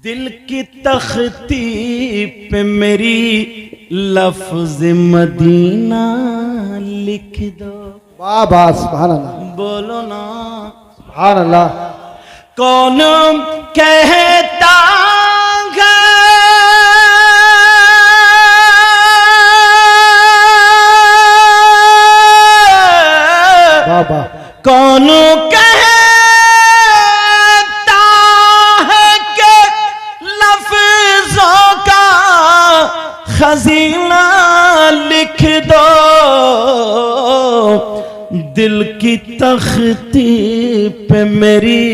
दिल की तख्ती पे मेरी लफ्ज मदीना लिख दो। वाह वाह सुभान अल्लाह, बोलो ना सुभान अल्लाह। कौन कहता है वाह वाह, कौन कहता है कि लफ्जों का खजीना लिख दो। दिल की तख्ती पे मेरी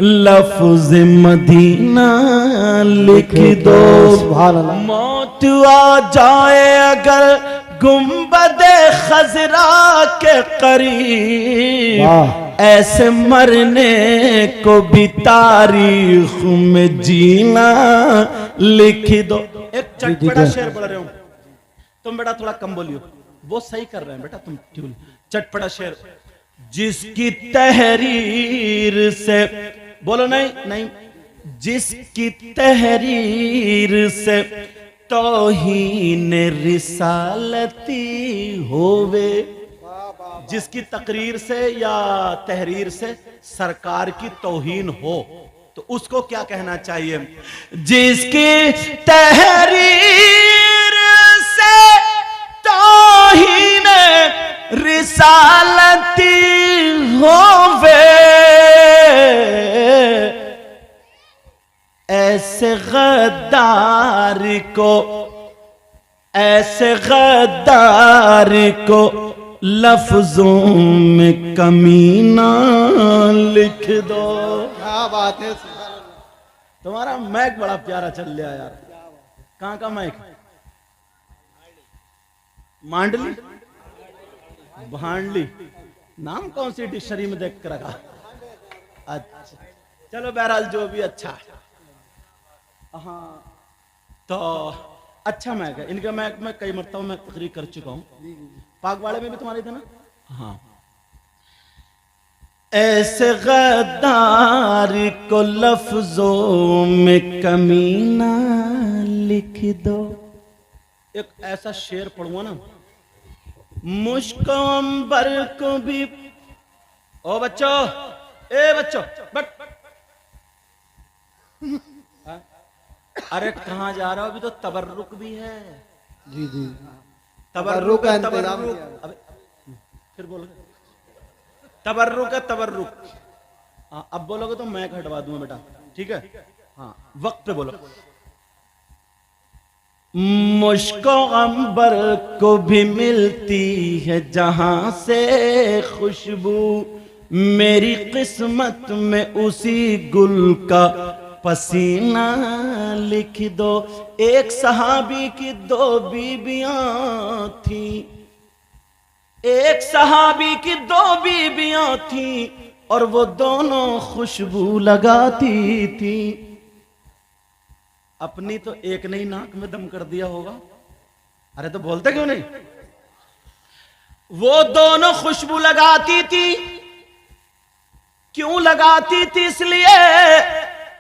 लफ्ज मदीना लिख दो। सुभान अल्लाह। मौत आ जाए अगर गुंबदे खजरा के करीब, वाह। ऐसे मरने को भी तारीख में जीना लिख दो। एक चटपटा शेर पढ़ रहे हो तुम बेटा, थोड़ा कम बोलियो, वो सही कर रहे हैं बेटा तुम ट्यून। चटपटा शेर, जिसकी तहरीर से, बोलो नहीं नहीं, जिसकी तहरीर से तौहीन रिसालती होवे, जिसकी तकरीर से या तहरीर से सरकार की तौहीन हो तो उसको क्या कहना चाहिए? जिसकी तहरीर से तौहीन रिसालती होवे, ऐसे गद्दार को, ऐसे गद्दार को लफ्जों में कमीना लिख दो। क्या बात है, तुम्हारा मैक बड़ा प्यारा चल रहा है यार। कहां का मैक? मांडली, भांडली, नाम कौन सी डिक्शनरी में देख कर रखा? अच्छा चलो बहरहाल जो भी अच्छा है। हाँ तो अच्छा मैक है इनका। मैक मैं कई मरतबा मैं तकरीर कर चुका हूँ, पागवाड़े में भी तुम्हारे थे ना। हाँ, ऐसे गद्दार को लफ्जों में कमीना लिख दो। एक ऐसा शेर पढ़ूंगा ना, मुश्को अंबर को भी, ओ बच्चों, ए बच्चों बट, अरे कहाँ जा रहा हो? अभी तो तबर्रुक भी है। जी जी, तबर्रुक है, इंतजाम तबर्रुक। किया। अबे फिर बोलो, तबर्रुक है, तबर्रुक। हाँ अब बोलोगे तो मैं हटवा दूंगा बेटा, ठीक है? हाँ वक्त पे बोलो। मुश्को अंबर को भी मिलती है जहां से खुशबू, मेरी किस्मत में उसी गुल का पसीना लिख दो। एक सहाबी की दो बीबियां थी, एक सहाबी की दो बीबियां थी और वो दोनों खुशबू लगाती थी। अपनी तो एक नहीं नाक में दम कर दिया होगा। अरे तो बोलते क्यों नहीं? वो दोनों खुशबू लगाती थी। क्यों लगाती थी? इसलिए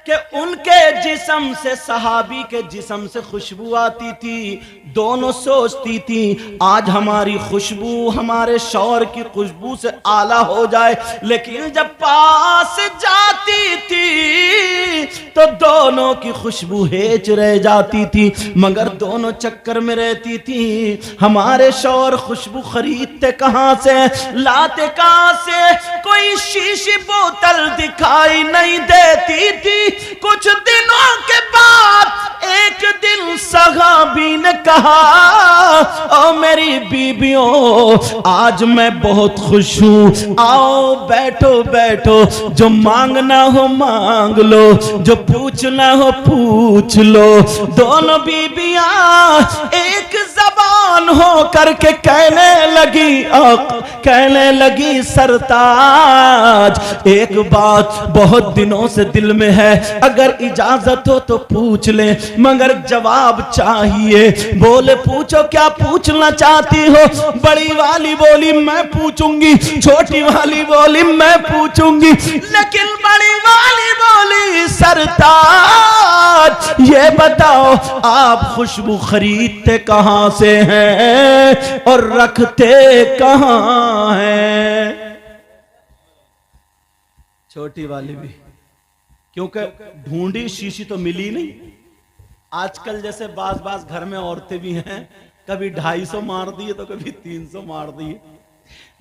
कि उनके जिस्म से, सहाबी के जिस्म से खुशबू आती थी। दोनों सोचती थी आज हमारी खुशबू हमारे शौहर की खुशबू से आला हो जाए, लेकिन जब पास जाती थी तो दोनों की खुशबू हेच रह जाती थी। मगर दोनों चक्कर में रहती थी, हमारे शौहर खुशबू खरीदते कहां से, लाते कहां से? कोई शीशी बोतल दिखाई नहीं देती थी। कुछ दिनों के बाद एक दिन सहाबी ने कहा, ओ मेरी बीबियों आज मैं बहुत खुश हूं, आओ बैठो बैठो, जो मांगना हो मांग लो, जो पूछना हो पूछ लो। दोनों बीबियां एक जबान हो करके कहने लगी सरताज एक बात बहुत दिनों से दिल में है, अगर इजाजत हो तो पूछ ले, मगर जवाब चाहिए। बोले पूछो, क्या पूछना चाहती हो? बड़ी वाली बोली मैं पूछूंगी, छोटी वाली बोली मैं पूछूंगी, लेकिन बड़ी वाली बोली सरताज आज ये बताओ आप खुशबू खरीदते कहां से हैं और रखते कहां हैं? छोटी वाली भी, क्योंकि ढूंढी शीशी तो मिली नहीं। आजकल जैसे बाज घर में औरतें भी हैं, कभी 250 मार दिए तो कभी 300 मार दिए।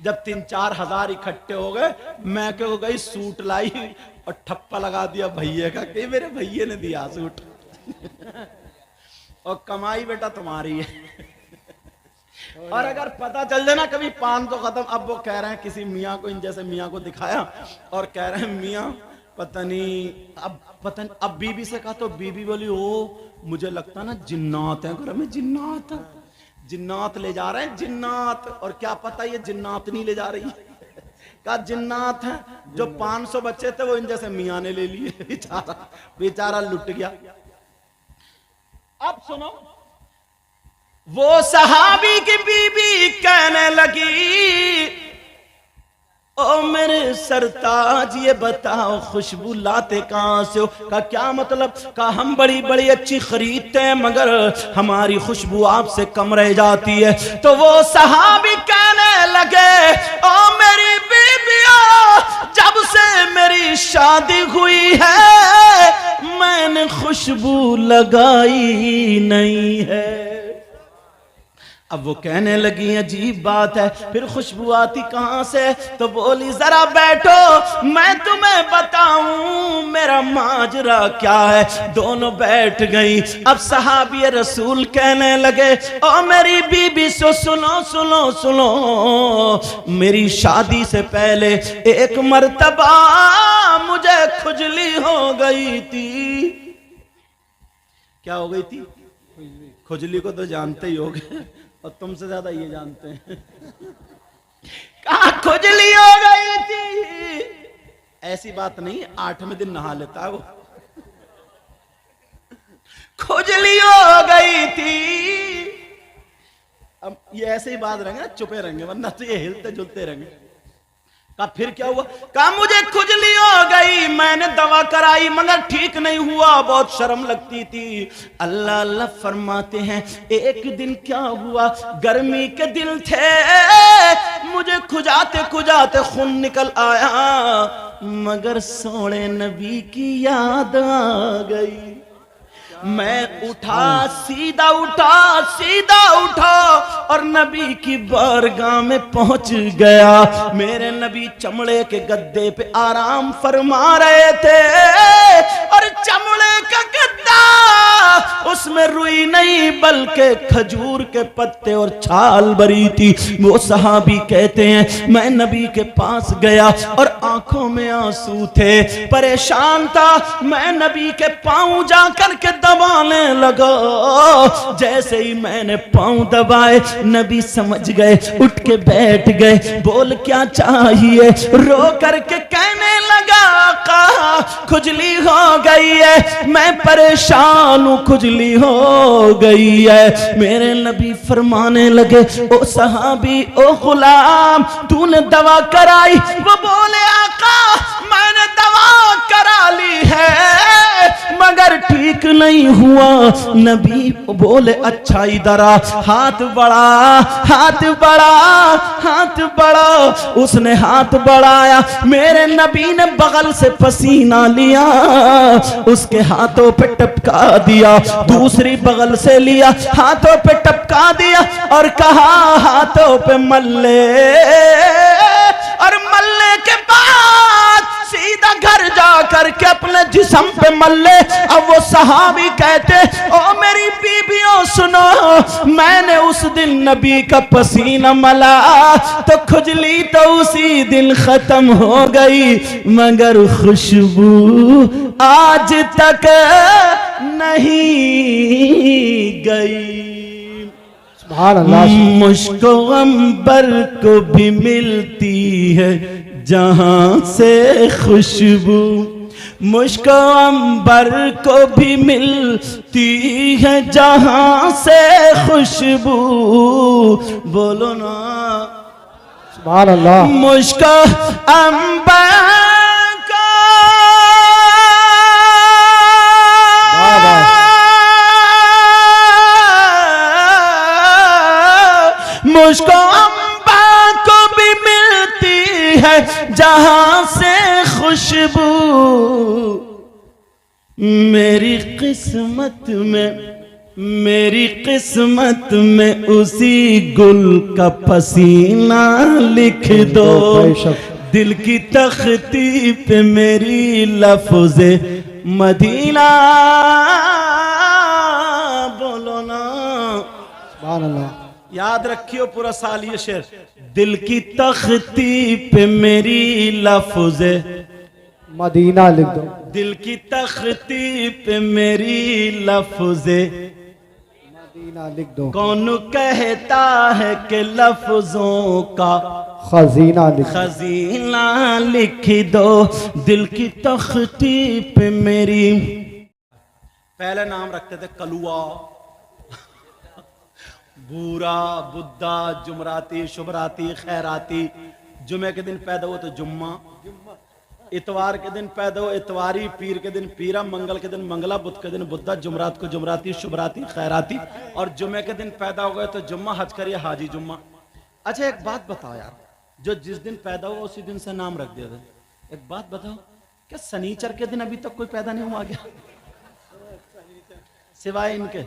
जब 3-4 हजार इकट्ठे हो गए, मैं क्यों गई सूट लाई और ठप्पा लगा दिया भैया का कि मेरे भैया ने दिया सूट और कमाई बेटा तुम्हारी है। और अगर पता चल जाए ना कभी 500 खत्म, अब वो कह रहे हैं किसी मियाँ को, इन जैसे मियाँ को दिखाया और कह रहे हैं मियाँ पता नहीं अब बीबी से कहा तो बीबी बोली ओ मुझे लगता ना जिन्नात है घर में, जिन्नात ले जा रहे हैं जिन्नात। और क्या पता ये जिन्नात नहीं ले जा रही कहा जिन्नात है। जो 500 बच्चे थे वो इन जैसे मियाँ ने ले लिए, बेचारा लुट गया। अब सुनो, वो सहाबी की बीबी कहने लगी ओ मेरे सरताज ये बताओ खुशबू लाते कहां से हो? का क्या मतलब? का हम बड़ी बड़ी अच्छी खरीदते हैं मगर हमारी खुशबू आपसे कम रह जाती है। तो वो सहाबी कहने लगे ओ मेरी बीबिया, जब से मेरी शादी हुई है मैंने खुशबू लगाई नहीं है। अब वो कहने लगी अजीब बात है, फिर खुशबू आती कहां से? तो बोली जरा बैठो मैं तुम्हें बताऊं मेरा माजरा क्या है। दोनों बैठ गई। अब सहाबी रसूल कहने लगे ओ मेरी बीबी सुनो सुनो सुनो, मेरी शादी से पहले एक मर्तबा मुझे खुजली हो गई थी। क्या हो गई थी? खुजली को तो जानते ही होगे और तुमसे ज्यादा ये जानते हैं। कहा खुजली हो गई थी, ऐसी बात नहीं 8वें दिन नहा लेता है वो। खुजली हो गई थी। अब ये ऐसे ही बात रहेंगे, चुपे रहेंगे, वरना तो ये हिलते जुलते रहेंगे। कहा फिर क्या हुआ? कहा मुझे खुजली हो गई, मैंने दवा कराई मगर ठीक नहीं हुआ, बहुत शर्म लगती थी। अल्लाह अल्लाह फरमाते हैं एक दिन क्या हुआ, गर्मी के दिन थे, मुझे खुजाते खुजाते खून निकल आया मगर सोने नबी की याद आ गई। मैं उठा सीधा उठा और नबी की बारगाह में पहुंच गया। मेरे नबी चमड़े के गद्दे पे आराम फरमा रहे थे और चमड़े का गद्दा उसमें रुई नहीं बल्कि खजूर के पत्ते और छाल भरी थी। वो सहाबी कहते हैं मैं नबी के पास गया और आंखों में आंसू थे, परेशान था। मैं नबी के पांव जा करके दबाने लगा। जैसे ही मैंने पांव दबाए नबी समझ गए, उठ के बैठ गए। बोल क्या चाहिए? रो करके कहने लगा आका खुजली हो गई है, मैं परेशान हूं, खुजली हो गई है। मेरे नबी फरमाने लगे ओ सहाबी ओ गुलाम तूने दवा कराई? वो बोले आका मैंने दवा करा ली है मगर ठीक नहीं हुआ। नबी बोले अच्छा इधर आ, हाथ बढ़ा। उसने हाथ बढ़ाया, मेरे नबी ने बगल से पसीना लिया, उसके हाथों पे टपका दिया, दूसरी बगल से लिया, हाथों पे टपका दिया और कहा हाथों पे मल्ले। और मल्ले के बाद सीधा घर जा करके अपने जिस्म पे मल्ले। अब वो सहाबी कहते ओ मेरी बीबियों सुनो, मैंने उस दिन नबी का पसीना मला तो खुजली तो उसी दिन खत्म हो गई मगर खुशबू आज तक नहीं गई। मुझको अंबर को भी मिलती है जहां से खुशबू, मुझको अंबर को भी मिलती है जहां से खुशबू। बोलो ना सुभान अल्लाह। मुझको अंबर को मुझको अम्बा को भी मिलती है जहां से खुशबू, मेरी किस्मत में उसी गुल का पसीना लिख दो, दिल की तख्ती पे मेरी लफ्ज़े मदीना। बोलो ना सुभान अल्लाह। याद रखियो पूरा साल ये शेर, दिल की तख्ती पे मेरी लफ्ज़े मदीना लिख दो, दिल की तख्ती पे मेरी लफ्ज़े मदीना लिख दो। कौन कहता है कि लफ्जों का खजीना लिख दो, खजीना लिख दो, दिल की तख्ती पे मेरी। पहले नाम रखते थे कलुआ, बूरा, बुद्धा, जुमराती, शुभराती, खैराती। जुमे के दिन पैदा हुआ तो जुम्मा, इतवार के दिन पैदा हो इतवारी, पीर के दिन पीरा, मंगल के दिन मंगला, बुध के दिन बुद्धा, जुमरात को जुमराती, शुभराती, खैराती, और जुमे के दिन पैदा हो गए तो जुम्मा, हज करिए हाजी जुम्मा। अच्छा एक बात बताओ यार, जो जिस दिन पैदा हुआ उसी दिन से नाम रख दिया था। एक बात बताओ, क्या शनिचर के दिन अभी तक कोई पैदा नहीं हुआ गया सिवाय इनके?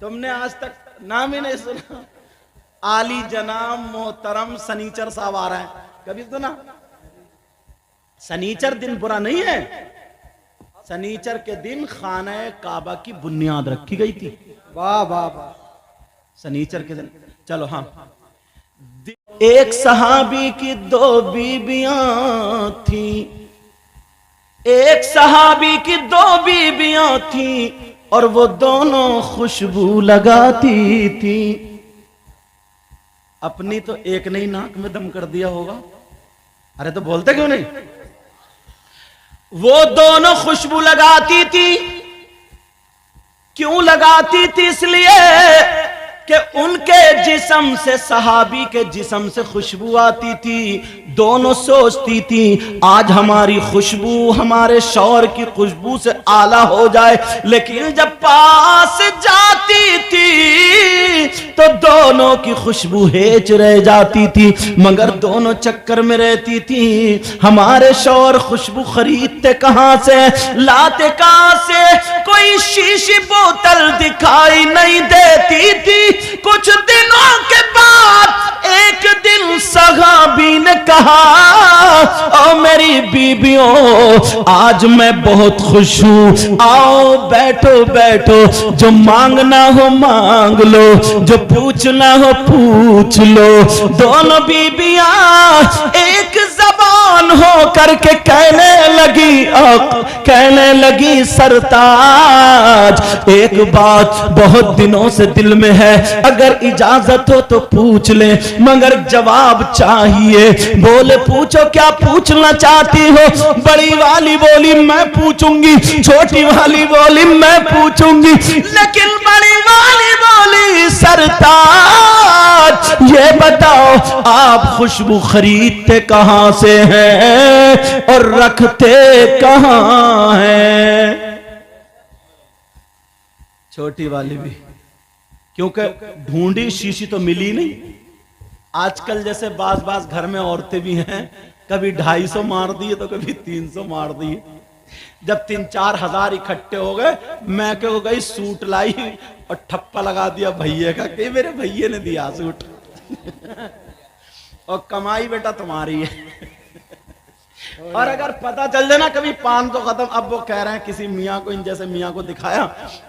तुमने आज तक नाम ही नहीं सुना। आली जनाब मोहतरम शनिचर साहब आ रहे हैं, कभी सुना? शनिचर दिन बुरा नहीं है। शनिचर के दिन खाना काबा की बुनियाद रखी गई थी। वाह वाह वाह। शनिचर के दिन। चलो हाँ, एक सहाबी की दो बीबियां थी, एक सहाबी की दो बीबियां थी, और वो दोनों खुशबू लगाती थी। अपनी तो एक नहीं नाक में दम कर दिया होगा। अरे तो बोलते क्यों नहीं? वो दोनों खुशबू लगाती थी। क्यों लगाती थी? इसलिए कि उनके जिस्म से, सहाबी के जिस्म से खुशबू आती थी। दोनों सोचती थी आज हमारी खुशबू हमारे शौहर की खुशबू से आला हो जाए, लेकिन जब पास जाती थी तो दोनों की खुशबू हेच रह जाती थी। मगर दोनों चक्कर में रहती थी, हमारे शौहर खुशबू खरीदते कहां से, लाते कहां से? कोई शीशी बोतल दिखाई नहीं देती थी। कुछ दिनों के बाद एक दिन सहाबी ने कहा, ओ मेरी बीबियों, आज मैं बहुत खुश हूं, आओ बैठो बैठो, जो मांगना हो मांग लो, जो पूछना हो पूछ लो। दोनों बीबियां एक जबान हो करके कहने लगी सरताज, एक बात बहुत दिनों से दिल में है, अगर इजाजत हो तो पूछ ले, मगर जवाब चाहिए। बोले पूछो, क्या पूछना चाहती हो? बड़ी वाली बोली मैं पूछूंगी, छोटी वाली बोली मैं पूछूंगी, लेकिन बड़ी वाली बोली सरताज ये बताओ आप खुशबू खरीदते कहां से हैं और रखते कहां हैं? छोटी वाली भी, क्योंकि ढूंढी शीशी तो मिली नहीं। आजकल जैसे बाज घर में औरतें भी हैं, कभी 250 मार दिए तो कभी 300 मार दिए। जब 3-4 हजार इकट्ठे हो गए, मैं क्यों गई सूट लाई और ठप्पा लगा दिया भैया का कि मेरे भैया ने दिया सूट और कमाई बेटा तुम्हारी है। और अगर पता चल जाए ना कभी 500 खत्म, अब वो कह रहे हैं किसी मियाँ को, इन जैसे मियाँ को दिखाया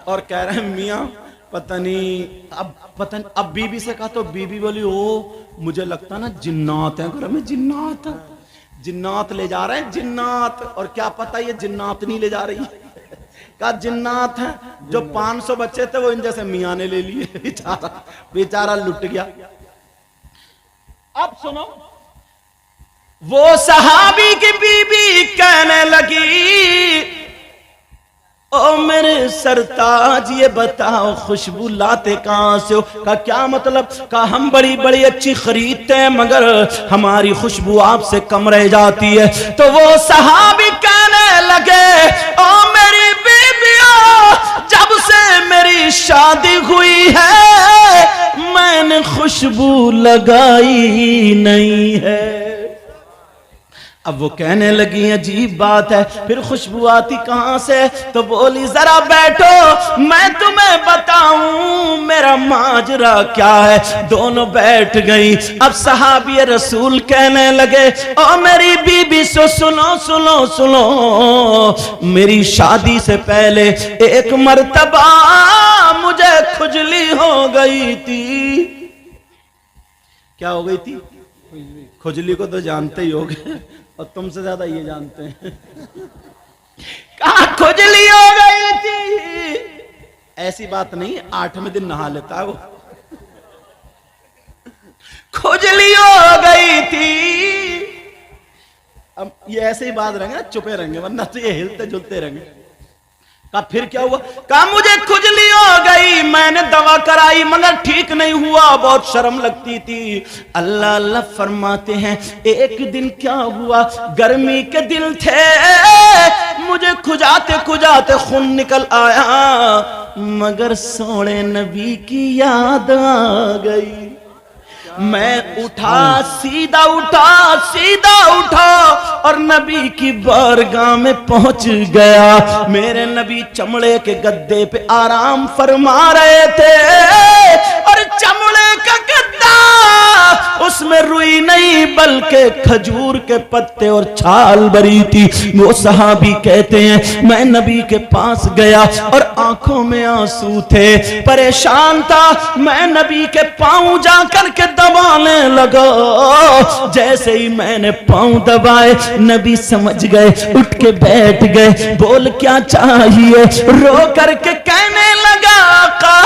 और कह रहे हैं मियाँ पता नहीं, अब बीबी से कहा तो बीबी बोली ओ मुझे लगता ना जिन्नात है घर में, जिन्नात ले जा रहे हैं जिन्नात। और क्या पता ये जिन्नात नहीं ले जा रही है, कहा जिन्नात है। जो 500 बच्चे थे वो इन जैसे मियाँ ने ले लिए, बेचारा लुट गया। अब सुनो, वो सहाबी की बीबी कहने लगी, ओ मेरे सरताज ये बताओ खुशबू लाते कहां से हो? का क्या मतलब? का हम बड़ी बड़ी अच्छी खरीदते हैं मगर हमारी खुशबू आपसे कम रह जाती है। तो वो सहाबी कहने लगे, ओ मेरी बीबियों, जब से मेरी शादी हुई है, मैंने खुशबू लगाई नहीं है। अब वो कहने लगी अजीब बात है, फिर खुशबू आती कहां से? तो बोली जरा बैठो, मैं तुम्हें बताऊं मेरा माजरा क्या है। दोनों बैठ गई। अब सहाबी रसूल कहने लगे, ओ मेरी बीबी सुनो सुनो सुनो, मेरी शादी से पहले एक मर्तबा मुझे खुजली हो गई थी। क्या हो गई थी? खुजली को तो जानते ही होगे और तुमसे ज्यादा ये जानते हैं। कहा खुजली हो गई थी? ऐसी बात नहीं, 8वें दिन नहा लेता है वो। खुजली हो गई थी। अब ये ऐसे ही बात रहेंगे, चुपे रहेंगे, वरना तो ये हिलते जुलते रहेंगे। कहा फिर क्या हुआ? कहा मुझे खुजली हो गई, मैंने दवा कराई मगर ठीक नहीं हुआ, बहुत शर्म लगती थी। अल्लाह अल्लाह फरमाते हैं, एक दिन क्या हुआ, गर्मी के दिन थे, मुझे खुजाते खुजाते खून निकल आया, मगर सोने नबी की याद आ गई। मैं उठा, सीधा उठा और नबी की बारगाह में पहुंच गया। मेरे नबी चमड़े के गद्दे पे आराम फरमा रहे थे और चमड़े का गद्दा, उसमें रुई नहीं बल्कि खजूर के पत्ते और छाल भरी थी। वो सहाबी कहते हैं, मैं नबी के पास गया और आंखों में आंसू थे, परेशान था। मैं नबी के पांव जाकर के दबाने लगा। जैसे ही मैंने पांव दबाए, नबी समझ गए, उठ के बैठ गए। बोल क्या चाहिए? रो करके कहने लगा, आका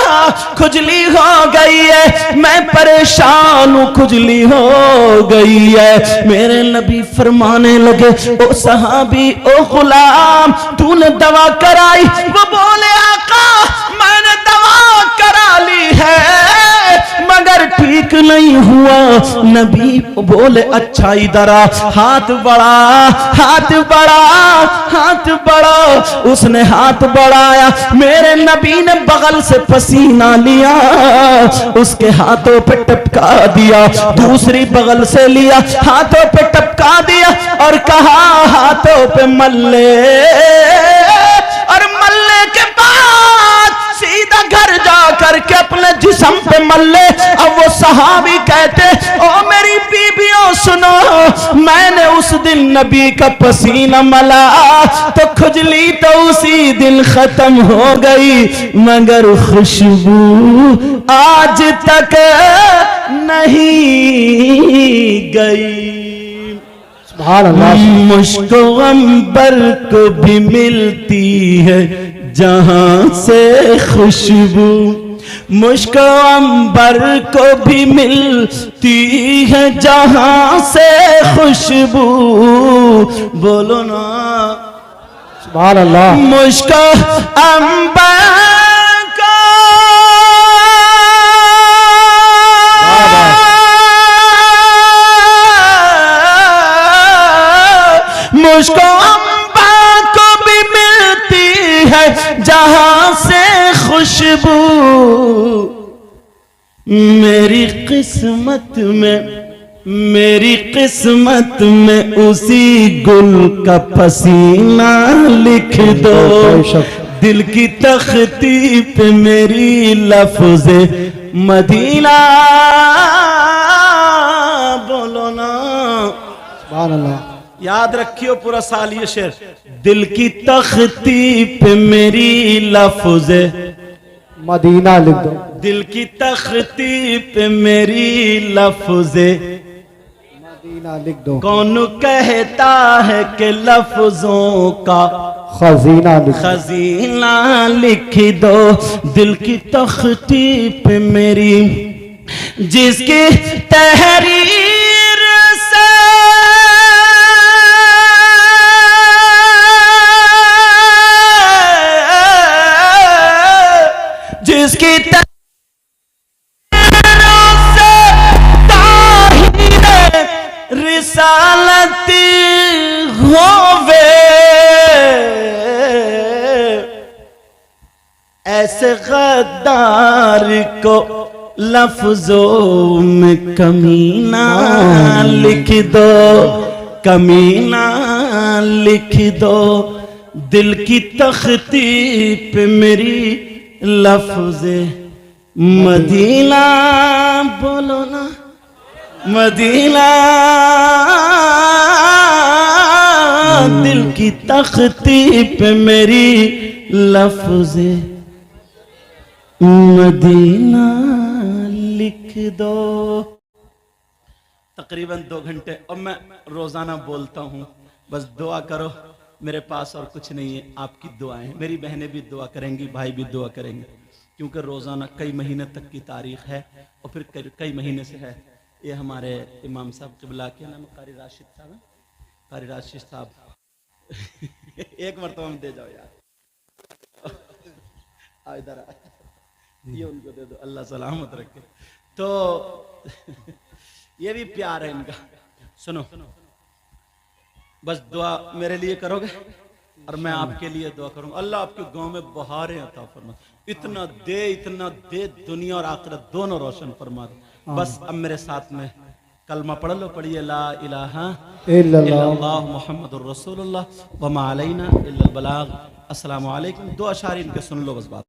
खुजली हो गई है, मैं परेशान हूं, खुजली हो गई है। मेरे नबी फरमाने लगे, ओ सहाबी, ओ गुलाम, तूने दवा कराई? वो बोले, आका मैंने दवा करा ली है मगर ठीक नहीं हुआ। नबी बोले, अच्छा इधर आ, हाथ बढ़ा, हाथ बढ़ा, हाथ बढ़ा। उसने हाथ बढ़ाया, मेरे नबी ने बगल से पसीना लिया, उसके हाथों पे टपका दिया, दूसरी बगल से लिया, हाथों पे टपका दिया और कहा हाथों पे मल्ले, और मल्ले के बाद सीधा घर जा करके अपने जिस्म पे मल्ले। अब वो सहाबी कहते, ओ मेरी बीबियों सुनो, मैंने उस दिन नबी का पसीना मला तो खुजली तो उसी दिन खत्म हो गई, मगर खुशबू आज तक नहीं गई। मुझको अंबर को भी मिलती है जहां से खुशबू, मुझको अंबर को भी मिलती है जहां से खुशबू। बोलो ना सुभान अल्लाह। मुझको अंबर को, मुझको अंबर को भी मिलती है जहां से खुशबू। मेरी किस्मत में, मेरी किस्मत में उसी गुल का पसीना लिख दो, दिल की तख्ती पे मेरी लफ्ज़े मदीना। बोलो ना सुभान अल्लाह। याद रखियो पूरा साल ये शेर, दिल की तख्ती पे मेरी लफ्ज़े मदीना लिख दो, दिल की तख्ती पे मेरी लफ्ज़े मदीना लिख दो। कौन कहता है कि लफ्जों का खजीना लिख दो, खजीना लिख दो, दिल की तख्ती पे मेरी, जिसकी तहरीर से जिसकी रिसालत होवे, ऐसे गद्दार को लफ्जों में कमीना लिख दो, कमीना लिख दो। दिल की तख्ती पे मेरी लफ्ज़े मदीना बोलो ना, मदीना। दिल की तख्ती पे मेरी लफ्ज़े मदीना लिख दो। तकरीबन 2 घंटे और मैं रोजाना बोलता हूँ, बस दुआ करो। मेरे पास और कुछ नहीं है, आपकी दुआएं। मेरी बहनें भी दुआ करेंगी, भाई भी दुआ करेंगे, क्योंकि रोजाना कई महीने तक की तारीख है और फिर कई महीने से है। ये हमारे इमाम साहब क़िबला के नाम कारी राशिद साहब, कारी राशिद साहब एक मरतबा में दे जाओ यार, आओ इधर आ, ये उनको दे दो, अल्लाह सलामत रखे। तो ये भी प्यार है इनका। सुनो, बस दुआ मेरे लिए करोगे और मैं आपके लिए दुआ करूंगा। अल्लाह आपके गांव में बहारें अता फरमा, इतना दे दुनिया और आखिरत दोनों रोशन फरमा दे। बस अब मेरे साथ में कलमा पढ़ लो, पढ़िए ला इलाहा इल्लल्लाह मुहम्मदुर रसूलुल्लाह व मा अलैना इल्लल बलाग। अस्सलामु अलैकुम। 2 अशार इनके सुन लो बस बात।